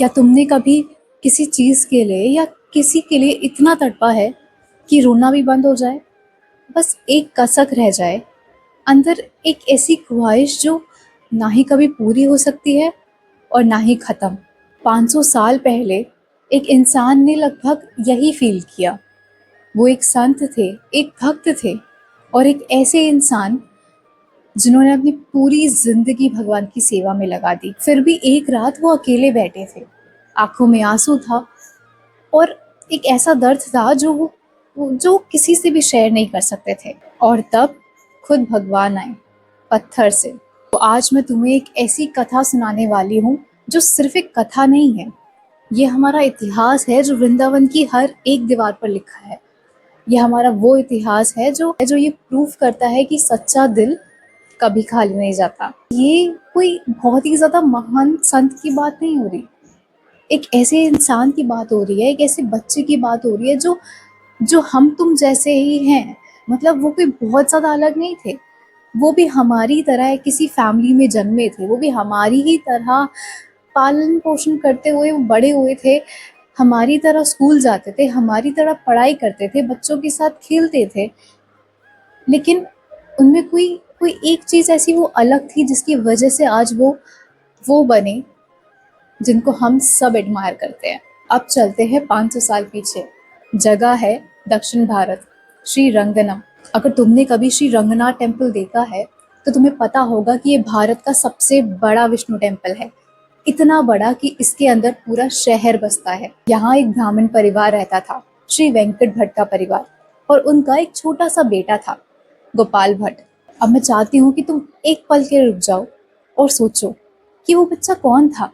क्या तुमने कभी किसी चीज़ के लिए या किसी के लिए इतना तड़पा है कि रोना भी बंद हो जाए? बस एक कसक रह जाए, अंदर एक ऐसी ख्वाहिश जो ना ही कभी पूरी हो सकती है और ना ही ख़त्म। 500 साल पहले एक इंसान ने लगभग यही फ़ील किया। वो एक संत थे, एक भक्त थे और एक ऐसे इंसान जिन्होंने अपनी पूरी ज़िंदगी भगवान की सेवा में लगा दी। फिर भी एक रात वो अकेले बैठे थे, आँखों में आँसू था और एक ऐसा दर्द था जो किसी से भी शेयर नहीं कर सकते थे। और तब खुद भगवान आए, पत्थर से। तो आज मैं तुम्हें एक ऐसी कथा सुनाने वाली हूँ जो सिर्फ एक कथा नहीं है, ये हमारा इतिहास है जो वृंदावन की हर एक दीवार पर लिखा है। ये हमारा वो इतिहास है जो ये प्रूफ करता है कि सच्चा दिल कभी खाली नहीं जाता। ये कोई बहुत ही ज़्यादा महान संत की बात नहीं हो रही, एक ऐसे इंसान की बात हो रही है, एक ऐसे बच्चे की बात हो रही है जो जो हम तुम जैसे ही हैं। मतलब वो कोई बहुत ज़्यादा अलग नहीं थे, वो भी हमारी तरह किसी फैमिली में जन्मे थे, वो भी हमारी ही तरह पालन पोषण करते हुए वो बड़े हुए थे, हमारी तरह स्कूल जाते थे, हमारी तरह पढ़ाई करते थे, बच्चों के साथ खेलते थे। लेकिन उनमें कोई कोई एक चीज़ ऐसी वो अलग थी जिसकी वजह से आज वो बने जिनको हम सब एडमायर करते हैं। अब चलते हैं 500 साल पीछे। जगह है दक्षिण भारत, श्री रंगना। अगर तुमने कभी श्री रंगनाथ टेम्पल देखा है तो तुम्हें पता होगा कि ये भारत का सबसे बड़ा विष्णु टेम्पल है। इतना बड़ा कि इसके अंदर पूरा शहर बसता है। यहाँ एक ब्राह्मण परिवार रहता था, श्री वेंकट भट्ट का परिवार, और उनका एक छोटा सा बेटा था, गोपाल भट्ट। अब मैं चाहती हूँ कि तुम एक पल के रुक जाओ और सोचो कि वो बच्चा कौन था।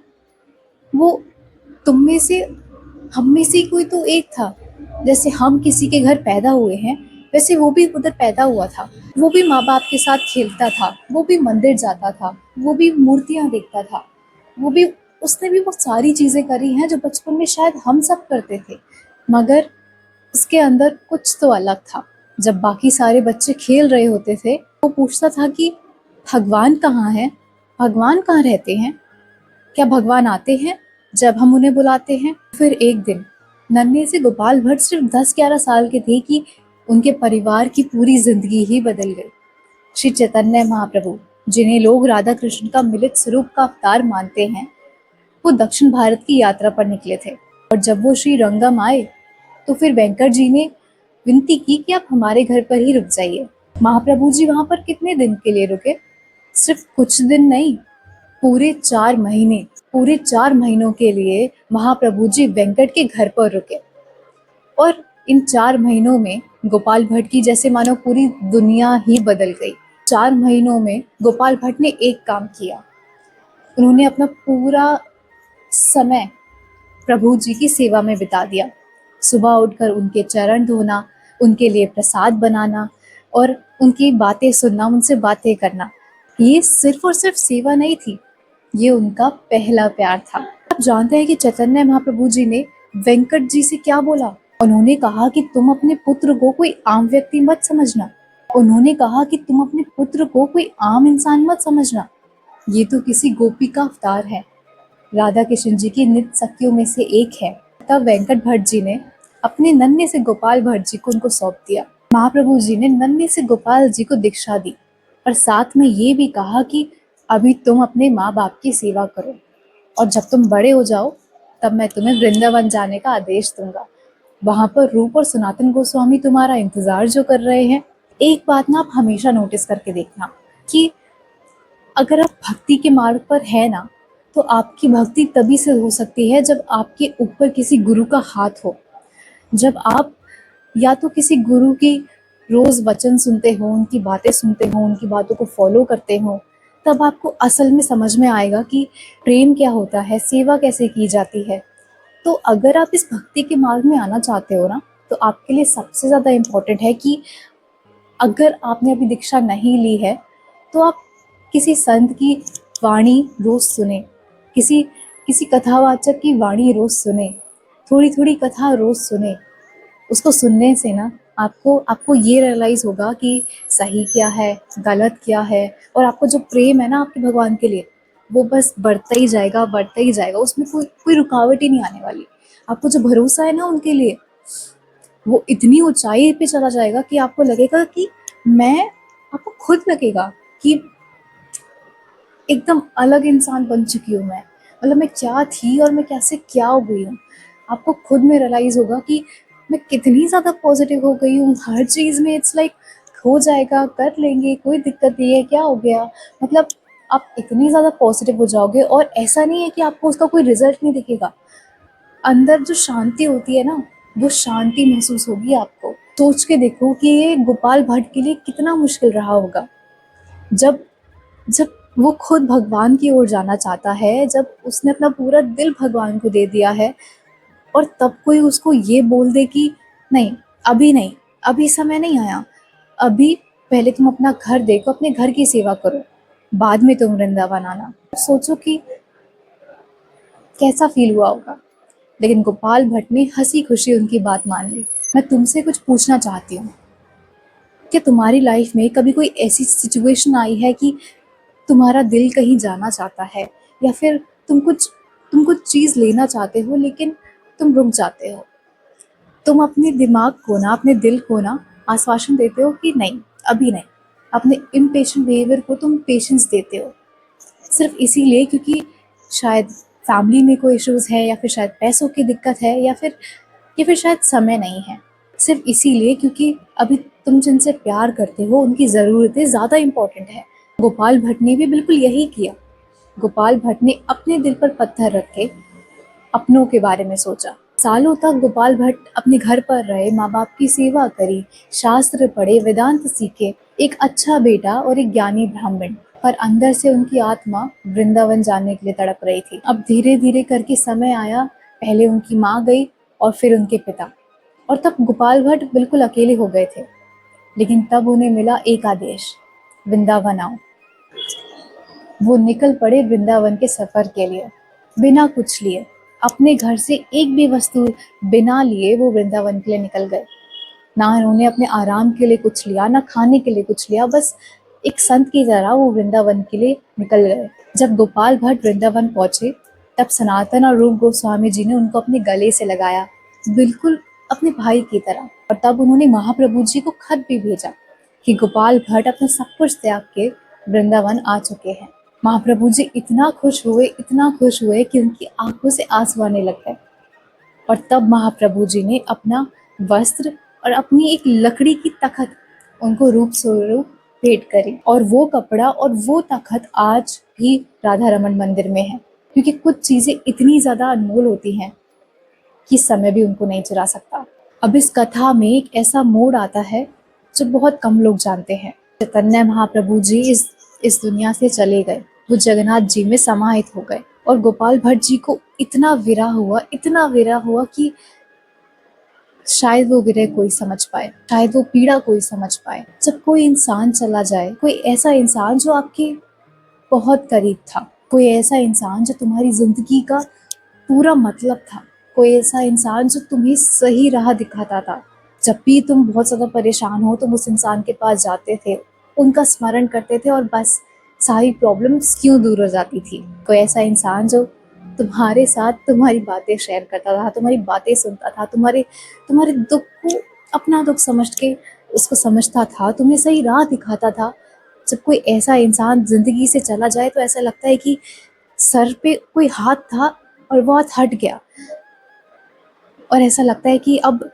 वो तुम में से, हम में से कोई तो एक था। जैसे हम किसी के घर पैदा हुए हैं, वैसे वो भी उधर पैदा हुआ था। वो भी माँ बाप के साथ खेलता था, वो भी मंदिर जाता था, वो भी मूर्तियाँ देखता था, वो भी उसने भी वो सारी चीज़ें करी हैं जो बचपन में शायद हम सब करते थे। मगर उसके अंदर कुछ तो अलग था। जब बाकी सारे बच्चे खेल रहे होते थे, वो पूछता था कि भगवान कहाँ है, भगवान कहाँ रहते हैं, क्या भगवान आते हैं जब हम उन्हें बुलाते हैं। फिर एक दिन नन्हे से गोपाल भट्ट सिर्फ 10-11 साल के थे कि उनके परिवार की पूरी जिंदगी ही बदल गई। श्री चैतन्य महाप्रभु, जिन्हें लोग राधा कृष्ण का मिलित स्वरूप का अवतार मानते हैं, वो दक्षिण भारत की यात्रा पर निकले थे। और जब वो श्री रंगम आए तो फिर वेंकट जी ने विनती की कि आप हमारे घर पर ही रुक जाइए। महाप्रभु जी वहां पर कितने दिन के लिए रुके? सिर्फ कुछ दिन नहीं, पूरे 4 महीने। पूरे 4 महीनों के लिए महाप्रभु जी वेंकट के घर पर रुके। और इन 4 महीनों में गोपाल भट्ट की जैसे मानो पूरी दुनिया ही बदल गई। 4 महीनों में गोपाल भट्ट ने एक काम किया, उन्होंने अपना पूरा समय प्रभु जी की सेवा में बिता दिया। सुबह उठकर उनके चरण धोना, उनके लिए प्रसाद बनाना और उनकी बातें सुनना, उनसे बातें करना, ये सिर्फ और सिर्फ सेवा नहीं थी, ये उनका पहला प्यार था। आप जानते हैं कि चैतन्य महाप्रभु जी ने वेंकट जी से क्या बोला? उन्होंने कहा कि तुम अपने पुत्र को कोई आम व्यक्ति मत समझना। उन्होंने कहा कि तुम अपने पुत्र को कोई आम इंसान मत समझना, ये तो किसी गोपी का अवतार है, राधा कृष्ण जी की नित्य सखियों में से एक है। तब वेंकट भट्ट जी ने अपने नन्हे से गोपाल भट्ट जी को उनको सौंप दिया। महाप्रभु जी ने नन्हे से गोपाल जी को दीक्षा दी और साथ में ये भी कहा कि अभी तुम अपने माँ बाप की सेवा करो और जब तुम बड़े हो जाओ तब मैं तुम्हें वृंदावन जाने का आदेश दूंगा। वहां पर रूप और सनातन गोस्वामी तुम्हारा इंतजार जो कर रहे हैं। एक बात ना आप हमेशा नोटिस करके देखना कि अगर आप भक्ति के मार्ग पर है ना, तो आपकी भक्ति तभी से हो सकती है जब आपके ऊपर किसी गुरु का हाथ हो। जब आप या तो किसी गुरु की रोज वचन सुनते हो, उनकी बातें सुनते हो, उनकी बातों को फॉलो करते हो, तब आपको असल में समझ में आएगा कि प्रेम क्या होता है, सेवा कैसे की जाती है। तो अगर आप इस भक्ति के मार्ग में आना चाहते हो ना, तो आपके लिए सबसे ज़्यादा इम्पोर्टेंट है कि अगर आपने अभी दीक्षा नहीं ली है तो आप किसी संत की वाणी रोज सुने, किसी किसी कथावाचक की वाणी रोज सुने, थोड़ी थोड़ी कथा रोज सुने। उसको सुनने से ना आपको आपको ये रियलाइज होगा कि सही क्या है, गलत क्या है, और आपको जो प्रेम है ना आपके भगवान के लिए, वो बस बढ़ता ही जाएगा, उसमें कोई कोई रुकावट ही नहीं आने वाली। आपको जो भरोसा है ना उनके लिए, वो इतनी ऊंचाई पे चला जाएगा कि आपको लगेगा कि मैं आपको खुद लगेगा कि एकदम अलग इंसान बन चुकी हूँ मैं। मतलब मैं क्या थी और मैं कैसे क्या हो गई हूँ। आपको खुद में रियलाइज़ होगा कि मैं कितनी ज़्यादा पॉजिटिव हो गई हूँ हर चीज़ में। इट्स लाइक हो जाएगा, कर लेंगे, कोई दिक्कत नहीं है, क्या हो गया। मतलब आप इतनी ज़्यादा पॉजिटिव हो जाओगे और ऐसा नहीं है कि आपको उसका कोई रिजल्ट नहीं दिखेगा। अंदर जो शांति होती है ना, वो शांति महसूस होगी आपको। सोच के देखो कि ये गोपाल भट्ट के लिए कितना मुश्किल रहा होगा। जब जब वो खुद भगवान की ओर जाना चाहता है, जब उसने अपना पूरा दिल भगवान को दे दिया है, और तब कोई उसको ये बोल दे कि नहीं, अभी नहीं, अभी समय नहीं आया, अभी पहले तुम अपना घर देखो, अपने घर की सेवा करो, बाद में तुम वृंदावन आना। सोचो कि कैसा फील हुआ होगा। लेकिन गोपाल भट्ट ने हंसी खुशी उनकी बात मान ली। मैं तुमसे कुछ पूछना चाहती हूँ, क्या तुम्हारी लाइफ में कभी कोई ऐसी सिचुएशन आई है कि तुम्हारा दिल कहीं जाना चाहता है, या फिर तुम कुछ चीज़ लेना चाहते हो लेकिन तुम रुक जाते हो। तुम अपने दिमाग को ना, अपने दिल को ना आश्वासन देते हो कि नहीं, अभी नहीं। अपने इम्पेशेंट बिहेवियर को तुम पेशेंस देते हो, सिर्फ इसीलिए क्योंकि शायद फैमिली में कोई इश्यूज़ है, या फिर शायद पैसों की दिक्कत है, या फिर शायद समय नहीं है। सिर्फ इसीलिए क्योंकि अभी तुम जिनसे प्यार करते हो उनकी ज़रूरतें ज़्यादा इम्पोर्टेंट है। गोपाल भट्ट ने भी बिल्कुल यही किया। गोपाल भट्ट ने अपने दिल पर पत्थर रख के अपनों के बारे में सोचा। सालों तक गोपाल भट्ट अपने घर पर रहे, माँ बाप की सेवा करी, शास्त्र पढ़े, वेदांत सीखे, एक अच्छा बेटा और एक ज्ञानी ब्राह्मण। पर अंदर से उनकी आत्मा वृंदावन जाने के लिए तड़प रही थी। अब धीरे धीरे करके समय आया, पहले उनकी माँ गई और फिर उनके पिता, और तब गोपाल भट्ट बिल्कुल अकेले हो गए थे। लेकिन तब उन्हें मिला एक आदेश, वृंदावन आओ। वो निकल पड़े वृंदावन के सफर के लिए, बिना कुछ लिए। अपने घर से एक भी वस्तु बिना लिए वो वृंदावन के लिए निकल गए। ना उन्होंने अपने आराम के लिए कुछ लिया, ना खाने के लिए कुछ लिया, बस एक संत की तरह वो वृंदावन के लिए निकल गए। जब गोपाल भट्ट वृंदावन पहुंचे, तब सनातन और रूप गोस्वामी जी ने उनको अपने गले से लगाया, बिल्कुल अपने भाई की तरह। और तब उन्होंने महाप्रभु जी को खत भी भेजा कि गोपाल भट्ट अपना सब कुछ त्याग के वृंदावन आ चुके हैं। महाप्रभु जी इतना खुश हुए, इतना खुश हुए कि उनकी आंखों से आंसू आने लग गए। और तब महाप्रभु जी ने अपना वस्त्र और अपनी एक लकड़ी की तख्त उनको रूप स्वरूप भेंट करी, और वो कपड़ा और वो तख्त आज भी राधा रमन मंदिर में है। क्योंकि कुछ चीजें इतनी ज्यादा अनमोल होती हैं कि समय भी उनको नहीं चुरा सकता। अब इस कथा में एक ऐसा मोड़ आता है जो बहुत कम लोग जानते हैं। चैतन्य महाप्रभु जी इस दुनिया से चले गए, वो जगन्नाथ जी में समाहित हो गए, और गोपाल भट्ट जी को इतना विरह हुआ, इतना विरह हुआ कि शायद वो विरह कोई समझ पाए, शायद वो पीड़ा कोई समझ पाए। जब कोई इंसान चला जाए, कोई ऐसा इंसान जो आपके बहुत करीब था, कोई ऐसा इंसान जो तुम्हारी जिंदगी का पूरा मतलब था, कोई ऐसा इंसान जो तुम्हें सही राह दिखाता था। जब भी तुम बहुत ज़्यादा परेशान हो, तुम उस इंसान के पास जाते थे, उनका स्मरण करते थे, और बस सारी प्रॉब्लम्स क्यों दूर हो जाती थी। कोई ऐसा इंसान जो तुम्हारे साथ तुम्हारी बातें शेयर करता था, तुम्हारी बातें सुनता था, तुम्हारे तुम्हारे दुख को अपना दुख समझ के उसको समझता था, तुम्हें सही राह दिखाता था। जब कोई ऐसा इंसान ज़िंदगी से चला जाए तो ऐसा लगता है कि सर पे कोई हाथ था और वो हाथ हट गया, और ऐसा लगता है कि अब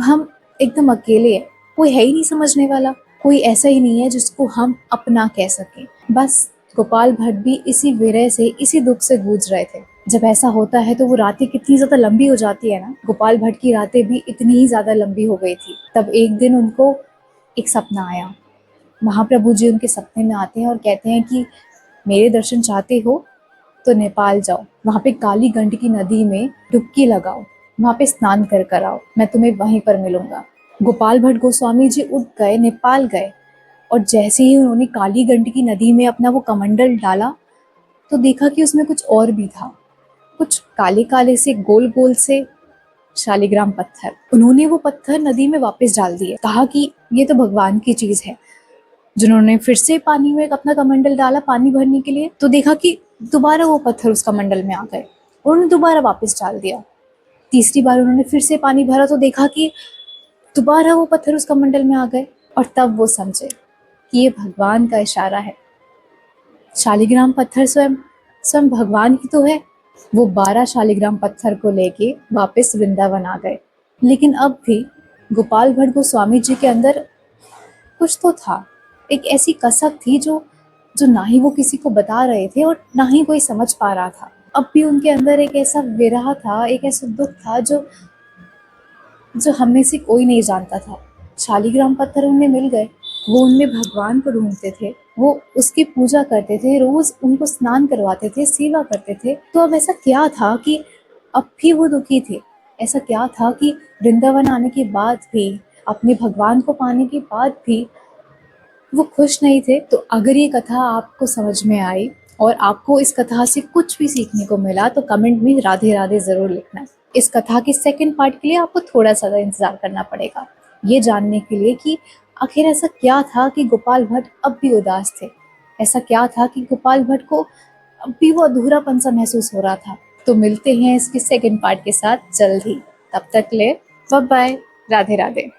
हम एकदम अकेले हैं, कोई है ही नहीं समझने वाला, कोई ऐसा ही नहीं है जिसको हम अपना कह सकें। बस गोपाल भट्ट भी इसी विरह से, इसी दुख से गूंज रहे थे। जब ऐसा होता है तो वो रातें कितनी ज़्यादा लंबी हो जाती है ना। गोपाल भट्ट की रातें भी इतनी ही ज़्यादा लंबी हो गई थी। तब एक दिन उनको एक सपना आया। महाप्रभु जी उनके सपने में आते हैं और कहते हैं कि मेरे दर्शन चाहते हो तो नेपाल जाओ, वहाँ पे काली गंडकी नदी में डुबकी लगाओ, वहाँ पे स्नान कर कर आओ, मैं तुम्हें वहीं पर मिलूंगा। गोपाल भट्ट गोस्वामी जी उठ गए, नेपाल गए, और जैसे ही उन्होंने काली गंडकी नदी में अपना वो कमंडल डाला तो देखा कि उसमें कुछ और भी था। कुछ काले काले से गोल गोल से शालिग्राम पत्थर। उन्होंने वो पत्थर नदी में वापस डाल दिए, कहा कि ये तो भगवान की चीज है, जिन्होंने फिर से पानी में अपना कमंडल डाला पानी भरने के लिए, तो देखा कि दोबारा वो पत्थर उस कमंडल में आ गए। उन्होंने दोबारा वापस डाल दिया। तीसरी बार उन्होंने फिर से पानी भरा तो देखा कि दोबारा वो पत्थर उस कमंडल में आ गए। और तब वो समझे कि ये भगवान का इशारा है। शालिग्राम पत्थर स्वयं स्वयं भगवान ही तो है। वो 12 शालिग्राम पत्थर को लेके वापस वृंदावन आ गए। लेकिन अब भी गोपाल भट्ट गोस्वामी जी के अंदर कुछ तो था। एक ऐसी कसक थी जो जो ना ही वो किसी को बता रहे थे और ना ही कोई समझ पा रहा था। अब भी उनके अंदर एक ऐसा विरह था, एक ऐसा दुख था जो जो हम में से कोई नहीं जानता था। शालिग्राम पत्थर उन्हें मिल गए। वो उनमें भगवान को ढूंढते थे, वो उसकी पूजा करते थे, रोज उनको स्नान करवाते थे, सेवा करते थे। तो अब ऐसा क्या था कि अब भी वो दुखी थे? ऐसा क्या था कि वृंदावन आने के बाद भी, अपने भगवान को पाने के बाद भी वो खुश नहीं थे? तो अगर ये कथा आपको समझ में आई और आपको इस कथा से कुछ भी सीखने को मिला तो कमेंट में राधे राधे जरूर लिखना। इस कथा के सेकंड पार्ट के लिए आपको थोड़ा सा इंतजार करना पड़ेगा, ये जानने के लिए कि आखिर ऐसा क्या था कि गोपाल भट्ट अब भी उदास थे। ऐसा क्या था कि गोपाल भट्ट को अब भी वो अधूरापन सा महसूस हो रहा था। तो मिलते हैं इसके सेकंड पार्ट के साथ जल्द ही। तब तक ले बाय बाय, राधे राधे।